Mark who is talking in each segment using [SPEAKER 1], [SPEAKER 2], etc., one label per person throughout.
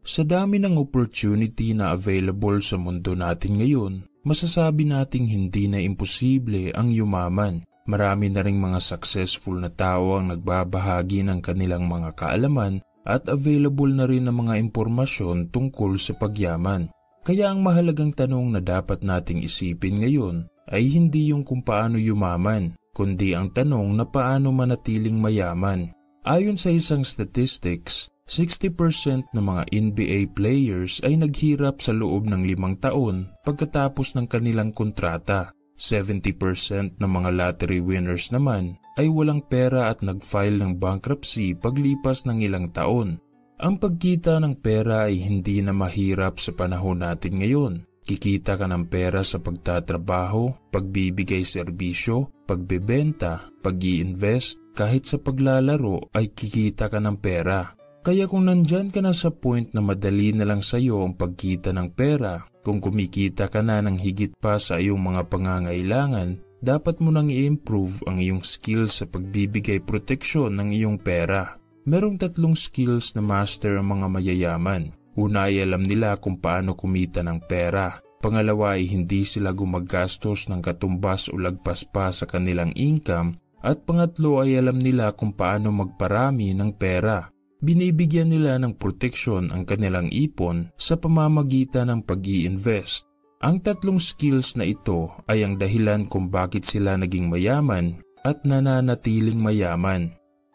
[SPEAKER 1] Sa dami ng opportunity na available sa mundo natin ngayon, masasabi nating hindi na imposible ang yumaman. Marami na ring mga successful na tao ang nagbabahagi ng kanilang mga kaalaman at available na rin ang mga impormasyon tungkol sa pagyaman. Kaya ang mahalagang tanong na dapat nating isipin ngayon ay hindi yung kung paano yumaman, kundi ang tanong na paano manatiling mayaman. Ayon sa isang statistics, 60% ng mga NBA players ay naghirap sa loob ng 5 taon pagkatapos ng kanilang kontrata. 70% ng mga lottery winners naman ay walang pera at nag-file ng bankruptcy paglipas ng ilang taon. Ang pagkita ng pera ay hindi na mahirap sa panahon natin ngayon. Kikita ka ng pera sa pagtatrabaho, pagbibigay serbisyo, pagbebenta, pag-i-invest, kahit sa paglalaro ay kikita ka ng pera. Kaya kung nandyan ka na sa point na madali na lang sa'yo ang pagkita ng pera, kung kumikita ka na ng higit pa sa iyong mga pangangailangan, dapat mo nang i-improve ang iyong skills sa pagbibigay proteksyon ng iyong pera. Merong 3 skills na master ang mga mayayaman. Una ay alam nila kung paano kumita ng pera. Pangalawa ay hindi sila gumagastos ng katumbas o lagpas pa sa kanilang income. At pangatlo ay alam nila kung paano magparami ng pera. Binibigyan nila ng proteksyon ang kanilang ipon sa pamamagitan ng pag-i-invest. Ang 3 skills na ito ay ang dahilan kung bakit sila naging mayaman at nananatiling mayaman.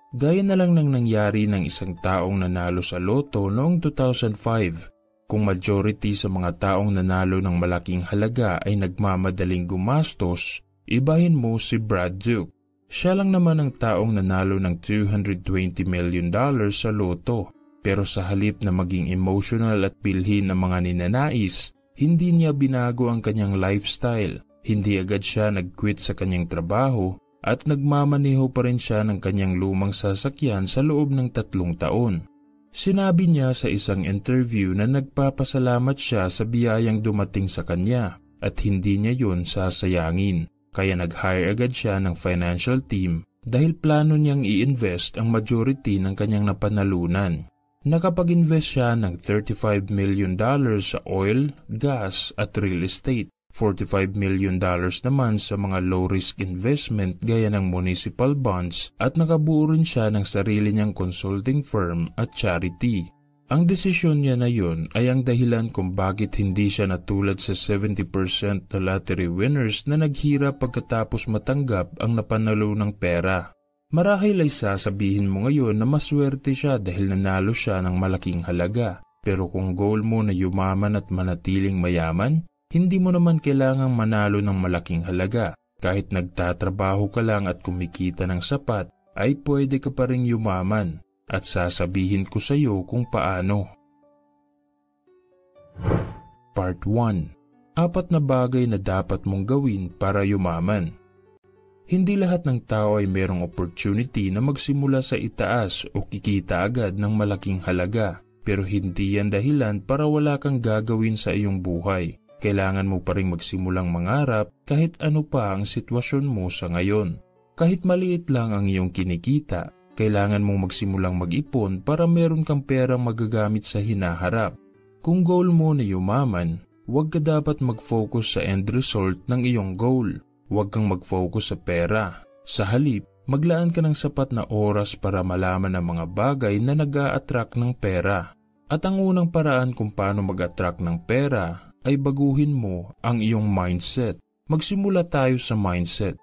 [SPEAKER 1] Gaya na lang ng nangyari ng isang taong nanalo sa loto noong 2005. Kung majority sa mga taong nanalo ng malaking halaga ay nagmamadaling gumastos, ibahin mo si Brad Duke. Siya lang naman ang taong nanalo ng $220 million sa loto. Pero sa halip na maging emotional at bilhin ang mga ninanais, hindi niya binago ang kanyang lifestyle. Hindi agad siya nag-quit sa kanyang trabaho at nagmamaneho pa rin siya ng kanyang lumang sasakyan sa loob ng 3 taon. Sinabi niya sa isang interview na nagpapasalamat siya sa biyayang dumating sa kanya at hindi niya yun sasayangin. Kaya nag-hire agad siya ng financial team dahil plano niyang i-invest ang majority ng kanyang napanalunan. Nakapag-invest siya ng $35 million sa oil, gas at real estate. $45 million naman sa mga low-risk investment gaya ng municipal bonds at nakabuo rin siya ng sarili niyang consulting firm at charity. Ang desisyon niya na yun ay ang dahilan kung bakit hindi siya natulad sa 70% na lottery winners na naghirap pagkatapos matanggap ang napanalo ng pera. Marahil ay sasabihin mo ngayon na maswerte siya dahil nanalo siya ng malaking halaga. Pero kung goal mo na yumaman at manatiling mayaman, hindi mo naman kailangang manalo ng malaking halaga. Kahit nagtatrabaho ka lang at kumikita ng sapat, ay pwede ka pa ring yumaman. At sasabihin ko sa iyo kung paano. Part 1. 4 na bagay na dapat mong gawin para yumaman. Hindi lahat ng tao ay merong opportunity na magsimula sa itaas o kikita agad ng malaking halaga. Pero hindi yan dahilan para wala kang gagawin sa iyong buhay. Kailangan mo pa ring magsimulang mangarap kahit ano pa ang sitwasyon mo sa ngayon. Kahit maliit lang ang iyong kinikita, kailangan mong magsimulang mag-ipon para meron kang perang magagamit sa hinaharap. Kung goal mo na yumaman, huwag ka dapat mag-focus sa end result ng iyong goal. Huwag kang mag-focus sa pera. Sa halip, maglaan ka ng sapat na oras para malaman ang mga bagay na nag-a-attract ng pera. At ang unang paraan kung paano mag-attract ng pera ay baguhin mo ang iyong mindset. Magsimula tayo sa mindset.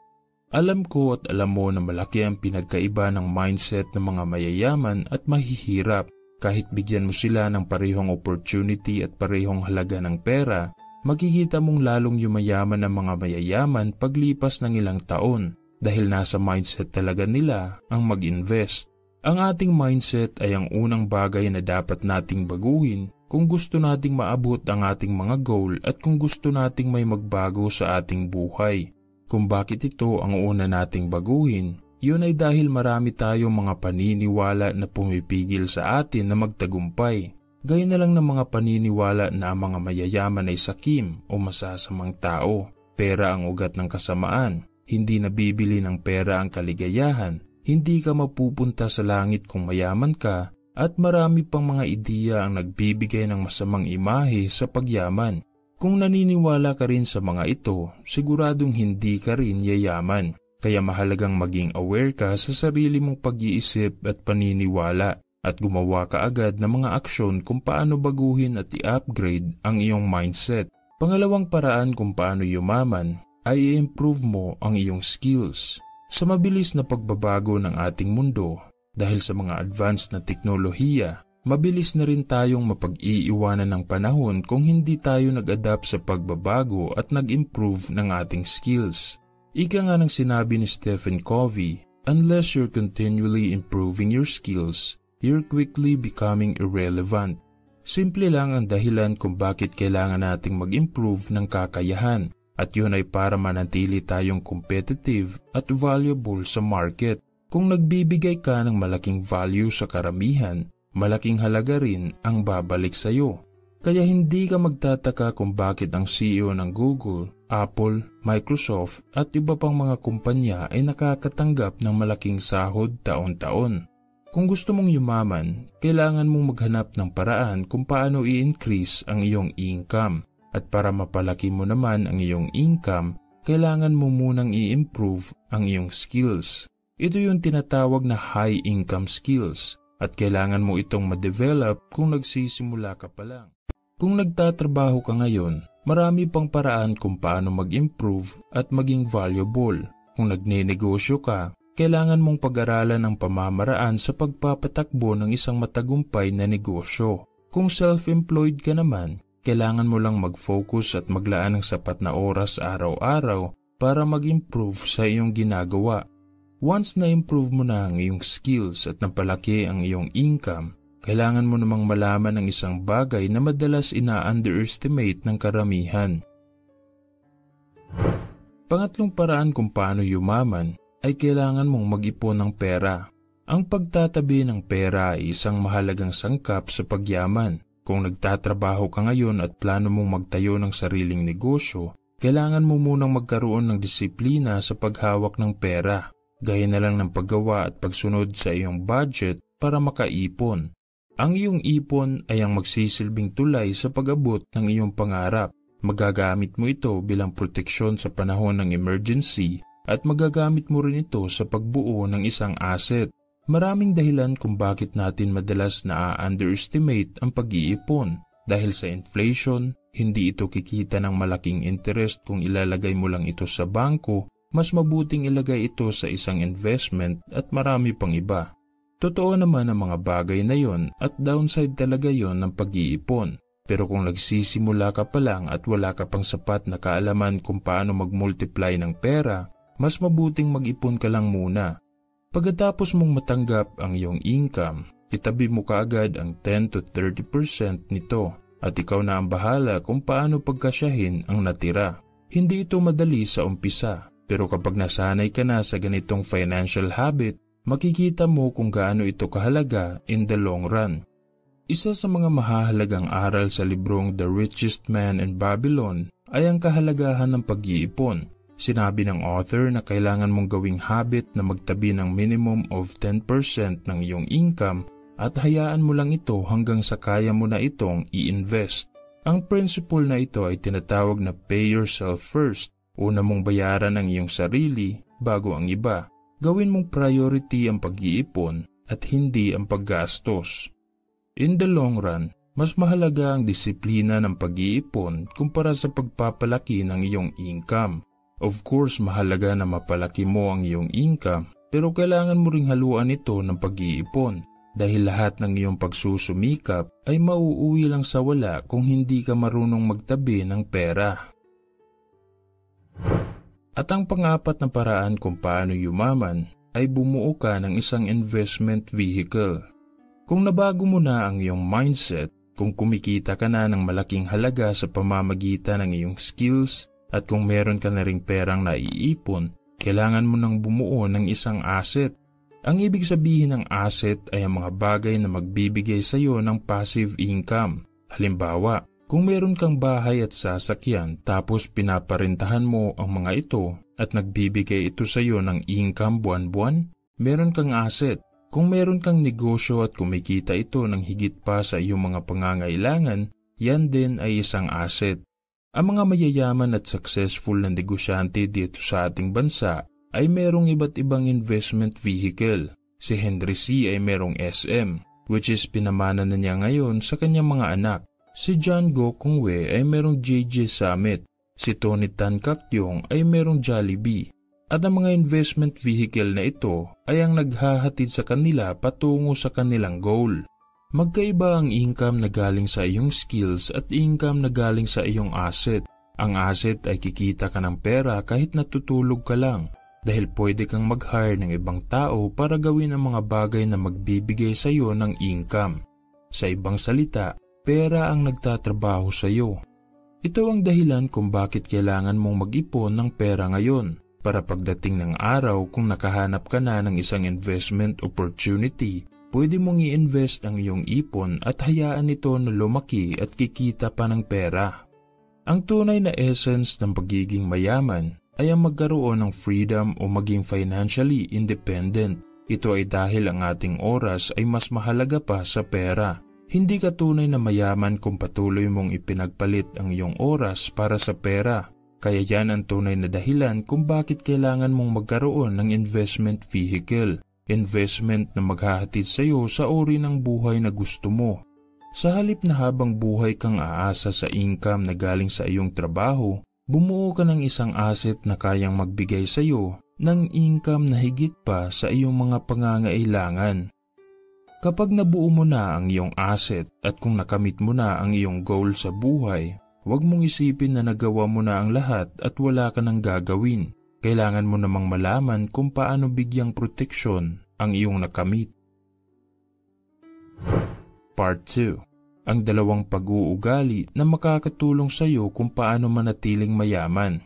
[SPEAKER 1] Alam ko at alam mo na malaki ang pinagkaiba ng mindset ng mga mayayaman at mahihirap. Kahit bigyan mo sila ng parehong opportunity at parehong halaga ng pera, makikita mong lalong yumayaman ang mga mayayaman paglipas ng ilang taon dahil nasa mindset talaga nila ang mag-invest. Ang ating mindset ay ang unang bagay na dapat nating baguhin kung gusto nating maabot ang ating mga goal at kung gusto nating may magbago sa ating buhay. Kung bakit ito ang una nating baguhin, yun ay dahil marami tayong mga paniniwala na pumipigil sa atin na magtagumpay. Gaya na lang ng mga paniniwala na ang mga mayayaman ay sakim o masasamang tao. Pera ang ugat ng kasamaan. Hindi nabibili ng pera ang kaligayahan. Hindi ka mapupunta sa langit kung mayaman ka At marami pang mga ideya ang nagbibigay ng masamang imahe sa pagyaman. Kung naniniwala ka rin sa mga ito, siguradong hindi ka rin yayaman. Kaya mahalagang maging aware ka sa sarili mong pag-iisip at paniniwala at gumawa ka agad ng mga aksyon kung paano baguhin at i-upgrade ang iyong mindset. Pangalawang paraan kung paano yumaman ay i-improve mo ang iyong skills. Sa mabilis na pagbabago ng ating mundo, dahil sa mga advanced na teknolohiya, mabilis na rin tayong mapag-iiwanan ng panahon kung hindi tayo nag-adapt sa pagbabago at nag-improve ng ating skills. Ika nga ng sinabi ni Stephen Covey, unless you're continually improving your skills, you're quickly becoming irrelevant. Simple lang ang dahilan kung bakit kailangan nating mag-improve ng kakayahan, at yun ay para manatili tayong competitive at valuable sa market. Kung nagbibigay ka ng malaking value sa karamihan, malaking halaga rin ang babalik sa iyo. Kaya hindi ka magtataka kung bakit ang CEO ng Google, Apple, Microsoft at iba pang mga kumpanya ay nakakatanggap ng malaking sahod taon-taon. Kung gusto mong yumaman, kailangan mong maghanap ng paraan kung paano i-increase ang iyong income. At para mapalaki mo naman ang iyong income, kailangan mo munang i-improve ang iyong skills. Ito yung tinatawag na high income skills at kailangan mo itong ma-develop kung nagsisimula ka pa lang. Kung nagtatrabaho ka ngayon, marami pang paraan kung paano mag-improve at maging valuable. Kung nagnenegosyo ka, kailangan mong pag-aralan ang pamamaraan sa pagpapatakbo ng isang matagumpay na negosyo. Kung self-employed ka naman, kailangan mo lang mag-focus at maglaan ng sapat na oras araw-araw para mag-improve sa iyong ginagawa. Once na-improve mo na ang iyong skills at napalaki ang iyong income, kailangan mo namang malaman ang isang bagay na madalas ina-underestimate ng karamihan. Pangatlong paraan kung paano yumaman ay kailangan mong mag-ipon ng pera. Ang pagtatabi ng pera ay isang mahalagang sangkap sa pagyaman. Kung nagtatrabaho ka ngayon at plano mong magtayo ng sariling negosyo, kailangan mo munang magkaroon ng disiplina sa paghawak ng pera. Gaya na lang ng paggawa at pagsunod sa iyong budget para makaipon. Ang iyong ipon ay ang magsisilbing tulay sa pag-abot ng iyong pangarap. Magagamit mo ito bilang proteksyon sa panahon ng emergency at magagamit mo rin ito sa pagbuo ng isang asset. Maraming dahilan kung bakit natin madalas na-underestimate ang pag-iipon. Dahil sa inflation, hindi ito kikita ng malaking interest kung ilalagay mo lang ito sa bangko. Mas mabuting ilagay ito sa isang investment at marami pang iba. Totoo naman ang mga bagay na yon at downside talaga yon ng pag-iipon. Pero kung nagsisimula ka pa lang at wala ka pang sapat na kaalaman kung paano mag-multiply ng pera, mas mabuting mag-ipon ka lang muna. Pagkatapos mong matanggap ang iyong income, itabi mo kaagad ang 10 to 30% nito at ikaw na ang bahala kung paano pagkasyahin ang natira. Hindi ito madali sa umpisa. Pero kapag nasanay ka na sa ganitong financial habit, makikita mo kung gaano ito kahalaga in the long run. Isa sa mga mahahalagang aral sa librong The Richest Man in Babylon ay ang kahalagahan ng pag-iipon. Sinabi ng author na kailangan mong gawing habit na magtabi ng minimum of 10% ng iyong income at hayaan mo lang ito hanggang sa kaya mo na itong i-invest. Ang principle na ito ay tinatawag na pay yourself first. Una mong bayaran ang iyong sarili bago ang iba. Gawin mong priority ang pag-iipon at hindi ang paggastos. In the long run, mas mahalaga ang disiplina ng pag-iipon kumpara sa pagpapalaki ng iyong income. Of course, mahalaga na mapalaki mo ang iyong income, pero kailangan mo ring haluan ito ng pag-iipon dahil lahat ng iyong pagsusumikap ay mauuwi lang sa wala kung hindi ka marunong magtabi ng pera. At ang pang-apat na paraan kung paano yumaman ay bumuo ka ng isang investment vehicle. Kung nabago mo na ang iyong mindset, kung kumikita ka na ng malaking halaga sa pamamagitan ng iyong skills at kung meron ka na ring perang naiipon, kailangan mo nang bumuo ng isang asset. Ang ibig sabihin ng asset ay ang mga bagay na magbibigay sa iyo ng passive income. Halimbawa, kung meron kang bahay at sasakyan tapos pinaparentahan mo ang mga ito at nagbibigay ito sa iyo ng income buwan-buwan, meron kang asset. Kung meron kang negosyo at kumikita ito ng higit pa sa iyong mga pangangailangan, yan din ay isang asset. Ang mga mayayaman at successful na negosyante dito sa ating bansa ay merong iba't ibang investment vehicle. Si Henry C. ay merong SM, which is pinamana na niya ngayon sa kanyang mga anak. Si John Go Kung Wei ay merong JJ Summit. Si Tony Tan Kak Tiong ay merong Jollibee. At ang mga investment vehicle na ito ay ang naghahatid sa kanila patungo sa kanilang goal. Magkaiba ang income na galing sa iyong skills at income na galing sa iyong asset. Ang asset ay kikita ka ng pera kahit natutulog ka lang dahil pwede kang mag-hire ng ibang tao para gawin ang mga bagay na magbibigay sa iyo ng income. Sa ibang salita, pera ang nagtatrabaho sa iyo. Ito ang dahilan kung bakit kailangan mong mag-ipon ng pera ngayon. Para pagdating ng araw kung nakahanap ka na ng isang investment opportunity, pwede mong i-invest ang iyong ipon at hayaan ito na lumaki at kikita pa ng pera. Ang tunay na essence ng pagiging mayaman ay ang magkaroon ng freedom o maging financially independent. Ito ay dahil ang ating oras ay mas mahalaga pa sa pera. Hindi ka tunay na mayaman kung patuloy mong ipinagpalit ang iyong oras para sa pera. Kaya yan ang tunay na dahilan kung bakit kailangan mong magkaroon ng investment vehicle. Investment na maghahatid sa iyo sa uri ng buhay na gusto mo. Sa halip na habang buhay kang aasa sa income na galing sa iyong trabaho, bumuo ka ng isang asset na kayang magbigay sa iyo ng income na higit pa sa iyong mga pangangailangan. Kapag nabuo mo na ang iyong asset at kung nakamit mo na ang iyong goal sa buhay, huwag mong isipin na nagawa mo na ang lahat at wala ka nang gagawin. Kailangan mo namang malaman kung paano bigyang proteksyon ang iyong nakamit. Part 2. Ang dalawang pag-uugali na makakatulong sa iyo kung paano manatiling mayaman.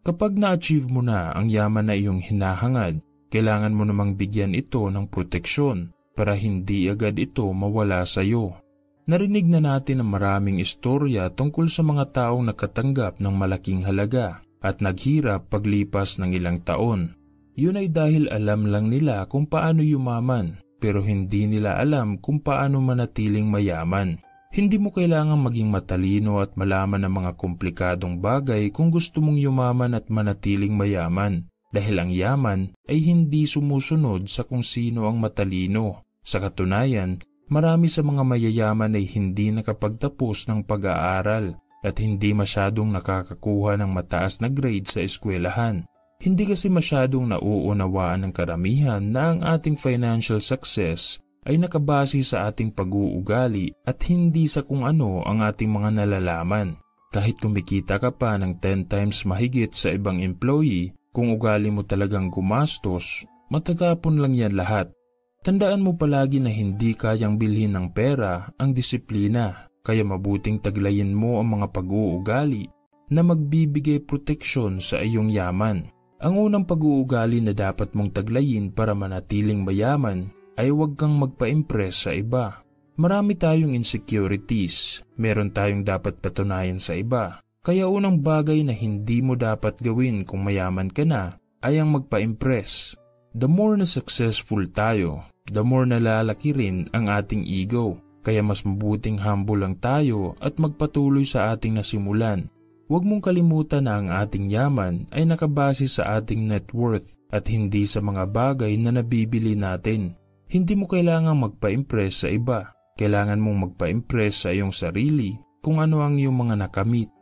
[SPEAKER 1] Kapag na-achieve mo na ang yaman na iyong hinahangad, kailangan mo namang bigyan ito ng proteksyon para hindi agad ito mawala sa iyo. Narinig na natin ang maraming istorya tungkol sa mga taong nakatanggap ng malaking halaga at naghirap paglipas ng ilang taon. Yun ay dahil alam lang nila kung paano yumaman pero hindi nila alam kung paano manatiling mayaman. Hindi mo kailangang maging matalino at malaman ang mga komplikadong bagay kung gusto mong yumaman at manatiling mayaman dahil ang yaman ay hindi sumusunod sa kung sino ang matalino. Sa katunayan, marami sa mga mayayaman ay hindi nakapagtapos ng pag-aaral at hindi masyadong nakakakuha ng mataas na grade sa eskwelahan. Hindi kasi masyadong nauunawaan ng karamihan na ang ating financial success ay nakabase sa ating pag-uugali at hindi sa kung ano ang ating mga nalalaman. Kahit kumikita ka pa ng 10 times mahigit sa ibang employee, kung ugali mo talagang gumastos, matatapon lang yan lahat. Tandaan mo palagi na hindi kayang bilhin ng pera ang disiplina, kaya mabuting taglayin mo ang mga pag-uugali na magbibigay proteksyon sa iyong yaman. Ang unang pag-uugali na dapat mong taglayin para manatiling mayaman ay huwag kang magpa-impress sa iba. Marami tayong insecurities, meron tayong dapat patunayan sa iba. Kaya unang bagay na hindi mo dapat gawin kung mayaman ka na ay ang magpa-impress. The more na successful tayo, the more nalalaki rin ang ating ego. Kaya mas mabuting humble lang tayo at magpatuloy sa ating nasimulan. Huwag mong kalimutan na ang ating yaman ay nakabase sa ating net worth at hindi sa mga bagay na nabibili natin. Hindi mo kailangang magpa-impress sa iba. Kailangan mong magpa-impress sa iyong sarili kung ano ang iyong mga nakamit.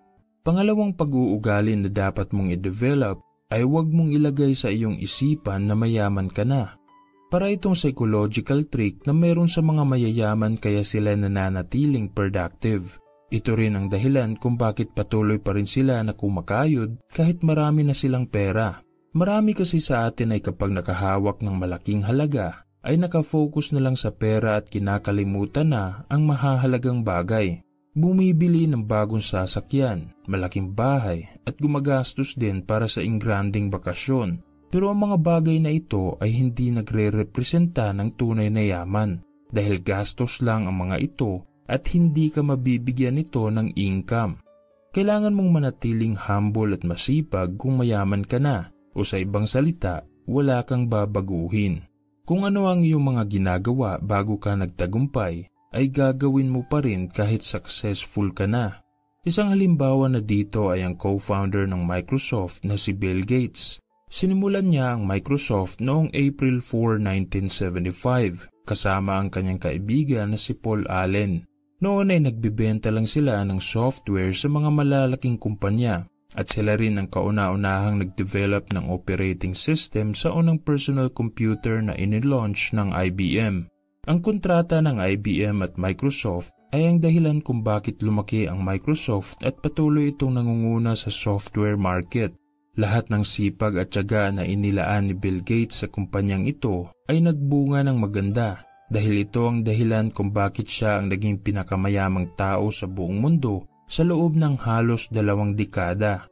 [SPEAKER 1] Pangalawang pag-uugali na dapat mong i-develop ay huwag mong ilagay sa iyong isipan na mayaman ka na. Para itong psychological trick na meron sa mga mayayaman kaya sila nananatiling productive. Ito rin ang dahilan kung bakit patuloy pa rin sila na kumakayod kahit marami na silang pera. Marami kasi sa atin ay kapag nakahawak ng malaking halaga ay nakafocus na lang sa pera at kinakalimutan na ang mahahalagang bagay. Bumibili ng bagong sasakyan, malaking bahay at gumagastos din para sa ingranding bakasyon. Pero ang mga bagay na ito ay hindi nagre-representa ng tunay na yaman dahil gastos lang ang mga ito at hindi ka mabibigyan nito ng income. Kailangan mong manatiling humble at masipag kung mayaman ka na o sa ibang salita, wala kang babaguhin. Kung ano ang iyong mga ginagawa bago ka nagtagumpay, ay gagawin mo pa rin kahit successful ka na. Isang halimbawa na dito ay ang co-founder ng Microsoft na si Bill Gates. Sinimulan niya ang Microsoft noong April 4, 1975 kasama ang kanyang kaibigan na si Paul Allen. Noon ay nagbibenta lang sila ng software sa mga malalaking kumpanya at sila rin ang kauna-unahang nag-develop ng operating system sa unang personal computer na inilaunch ng IBM. Ang kontrata ng IBM at Microsoft ay ang dahilan kung bakit lumaki ang Microsoft at patuloy itong nangunguna sa software market. Lahat ng sipag at tiyaga na inilaan ni Bill Gates sa kumpanyang ito ay nagbunga ng maganda dahil ito ang dahilan kung bakit siya ang naging pinakamayamang tao sa buong mundo sa loob ng halos 2 dekada.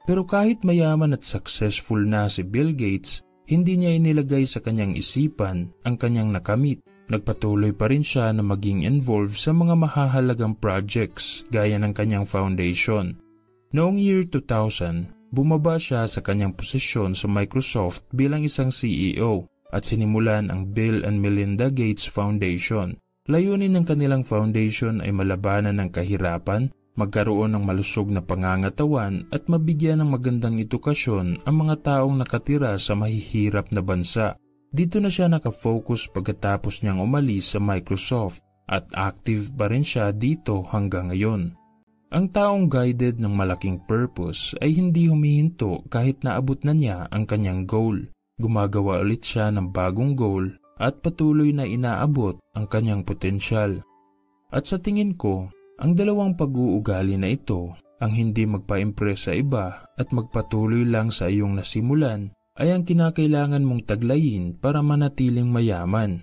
[SPEAKER 1] Pero kahit mayaman at successful na si Bill Gates, hindi niya inilagay sa kanyang isipan ang kanyang nakamit. Nagpatuloy pa rin siya na maging involved sa mga mahahalagang projects gaya ng kanyang foundation. Noong year 2000, bumaba siya sa kanyang posisyon sa Microsoft bilang isang CEO at sinimulan ang Bill and Melinda Gates Foundation. Layunin ng kanilang foundation ay malabanan ng kahirapan, magkaroon ng malusog na pangangatawan at mabigyan ng magandang edukasyon ang mga taong nakatira sa mahihirap na bansa. Dito na siya nakafocus pagkatapos niyang umalis sa Microsoft at active pa rin siya dito hanggang ngayon. Ang taong guided ng malaking purpose ay hindi humihinto kahit naabot na niya ang kanyang goal. Gumagawa ulit siya ng bagong goal at patuloy na inaabot ang kanyang potensyal. At sa tingin ko, ang dalawang pag-uugali na ito, ang hindi magpa-impress sa iba at magpatuloy lang sa iyong nasimulan, ay ang kinakailangan mong taglayin para manatiling mayaman.